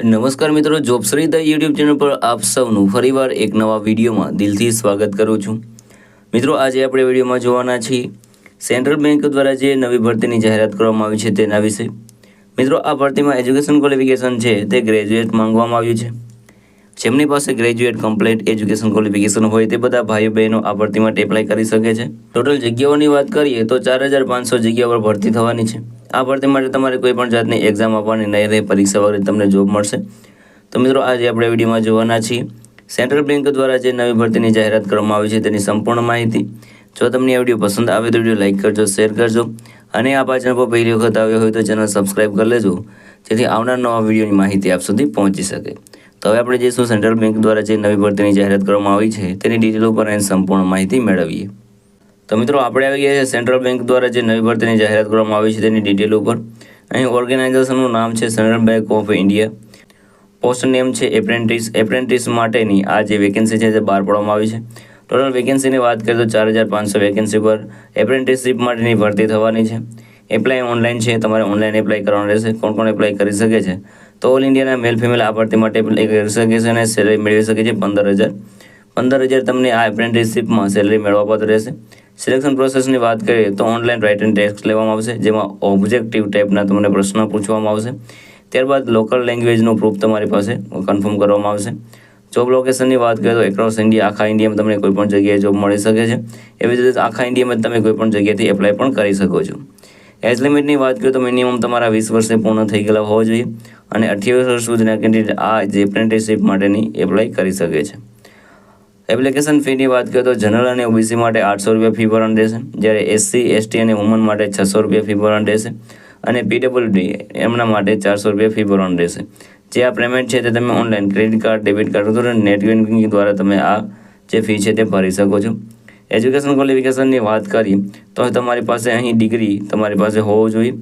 નમસ્કાર મિત્રો, જોબશ્રી the YouTube channel પર આપ સૌનું ફરીવાર એક નવા વિડીયોમાં દિલથી સ્વાગત કરું છું. મિત્રો, આજે આપણે વિડીયોમાં જોવાના છીએ સેન્ટ્રલ બેંક દ્વારા જે નવી ભરતીની જાહેરાત કરવામાં આવી છે તેના વિશે. મિત્રો, આ ભરતીમાં એજ્યુકેશન ક્વોલિફિકેશન છે તે ગ્રેજ્યુએટ માંગવામાં આવ્યું છે. જેમની પાસે ગ્રેજ્યુએટ કમ્પ્લીટ એજ્યુકેશન ક્વોલિફિકેશન હોય તે બધા ભાઈઓ બહેનો આ ભરતી માટે એપ્લાય કરી શકે છે. ટોટલ જગ્યાઓની વાત કરીએ તો 4500 જગ્યાઓ પર ભરતી થવાની છે. આ ભરતી માટે તમારે કોઈ પણ જાતની એક્ઝામ આપવાની નહીં રહે, પરીક્ષા વગર તમને જોબ મળશે. તો મિત્રો, આજે આપણે વિડીયોમાં જોવાના છીએ સેન્ટ્રલ બેંક દ્વારા જે નવી ભરતીની જાહેરાત કરવામાં આવી છે તેની સંપૂર્ણ માહિતી. જો તમને આ વિડીયો પસંદ આવે તો વિડીયો લાઇક કરજો, શેર કરજો અને આ ચેનલ પર પહેલી વખત આવ્યો હોય તો ચેનલ સબસ્ક્રાઈબ કરી લેજો, જેથી આવનાર નવા વિડીયોની માહિતી આપ સુધી પહોંચી શકે. તો હવે આપણે જઈશું સેન્ટ્રલ બેંક દ્વારા જે નવી ભરતીની જાહેરાત કરવામાં આવી છે તેની ડિટેલ ઉપર અને સંપૂર્ણ માહિતી મેળવીએ. તો મિત્રો, આપણે આવી ગયા છે સેન્ટ્રલ બેંક દ્વારા જે નવી ભરતીની જાહેરાત કરવામાં આવી છે તેની ડિટેલ ઉપર. અહીં ઓર્ગેનાઇઝેશનનું નામ છે central bank of India. Post name છે એપ્રેન્ટિસ માટેની આ જે વેકેન્સી છે તે બહાર પાડવામાં આવી છે. ટોટલ વેકેન્સીની વાત કરીએ તો 4500 વેકેન્સી પર એપ્રેન્ટિસશીપ માટેની ભરતી થવાની છે. એપ્લાય ઓનલાઈન છે, તમારે ઓનલાઈન એપ્લાય કરવાનું રહેશે. કોણ એપ્લાય કરી શકે છે? તો ઓલ ઇન્ડિયાના મેલ ફિમેલ આ ભરતી માટે એપ્લાય કરી શકે છે અને સેલરી મેળવી શકે છે 15,000 તમને આ એપ્રેન્ટિસશીપમાં સેલરી મેળવવા રહેશે. સિલેક્શન પ્રોસેસની વાત કરીએ તો ઓનલાઈન રાઇટિંગ ટેસ્ટ લેવામાં આવશે, જેમાં ઓબ્જેક્ટિવ ટાઈપના તમને પ્રશ્નો પૂછવામાં આવશે. ત્યારબાદ લોકલ લેંગ્વેજનું પ્રૂફ તમારી પાસે કન્ફર્મ કરવામાં આવશે. જોબ લોકેશનની વાત કરીએ તો એક્રોસ ઇન્ડિયા, આખા ઇન્ડિયામાં તમને કોઈ પણ જગ્યાએ જોબ મળી શકે છે. એવી જ રીતે આખા ઇન્ડિયામાં તમે કોઈ પણ જગ્યાએથી એપ્લાય પણ કરી શકો છો. એજ લિમિટની વાત કરીએ તો મિનિમમ તમારા 20 વર્ષે પૂર્ણ થઈ ગયેલા હોવા જોઈએ અને 28 વર્ષ સુધીના કેન્ડિડેટ આ જે એપ્રેન્ટિસશીપ માટેની એપ્લાય કરી શકે છે. એપ્લિકેશન ફીની વાત કરીએ તો જનરલ અને ઓબીસી માટે 800 રૂપિયા ફી ભરવાનું રહેશે, જ્યારે એસસી, એસટી અને વુમન માટે 600 રૂપિયા ફી ભરવાનું રહેશે અને પીડબ્લ્યુડી એમના માટે 400 રૂપિયા ફી ભરવાનું રહેશે. જે આ પેમેન્ટ છે તે તમે online credit card, debit card અથવા નેટ બેન્કિંગ દ્વારા તમે આ જે ફી છે તે ભરી શકો છો. એજ્યુકેશન ક્વોલિફિકેશનની વાત કરીએ તો તમારી પાસે અહીં ડિગ્રી તમારી પાસે હોવો જોઈએ,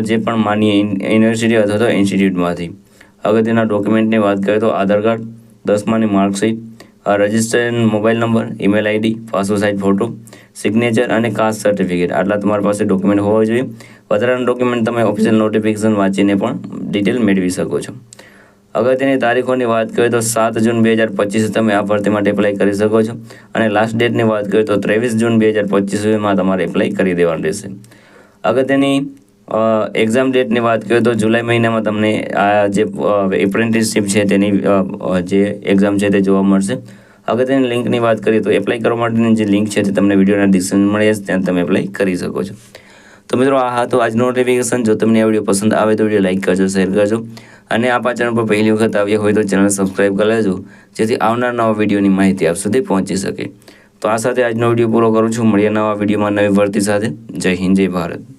જે પણ માનીએ યુનિવર્સિટી અથવા તો ઇન્સ્ટિટ્યૂટમાંથી. અગત્યના ડોક્યુમેન્ટની વાત કરીએ તો આધાર કાર્ડ, 10માની marksheet, registration mobile number, email ID, passport size photo, signature અને કાસ્ટ સર્ટિફિકેટ આટલા તમારી પાસે ડોક્યુમેન્ટ હોવા જોઈએ. વધારાના ડોક્યુમેન્ટ તમે ઓફિશિયલ નોટિફિકેશન વાંચીને પણ ડિટેલ મેળવી શકો છો. અગત્યની તારીખોની વાત કરીએ તો 7 જૂન 2025 તમે આ ભરતી માટે એપ્લાય કરી શકો છો અને લાસ્ટ ડેટની વાત કરીએ તો 23 જૂન 2025 સુધીમાં તમારે એપ્લાય કરી દેવાનું રહેશે. અગત્યની એક્ઝામ ડેટની વાત કરીએ તો જુલાઈ મહિનામાં તમને આ જે એપ્રેન્ટિસશીપ છે તેની જે એક્ઝામ છે તે જોવા મળશે. અગત્યની લિંકની વાત કરીએ તો એપ્લાય કરવા માટેની જે લિંક છે તે તમને વિડીયોના ડિસ્ક્રિપ્શનમાં મળી જશે, ત્યાં તમે એપ્લાય કરી શકો છો. તો મિત્રો, આ હતો આજનો નોટિફિકેશન. જો તમને આ વિડીયો પસંદ આવે તો વિડીયો લાઇક કરજો, શેર કરજો અને આ ચેનલ પર પહેલી વખત આવ્યા હોય તો ચેનલ સબસ્ક્રાઈબ કરી લેજો, જેથી આવનાર નવા વિડીયોની માહિતી આપ સુધી પહોંચી શકે. તો આ સાથે આજનો વિડીયો પૂરો કરું છું. મળીએ નવા વિડીયોમાં નવી ભરતી સાથે. જય હિન્દ, જય ભારત.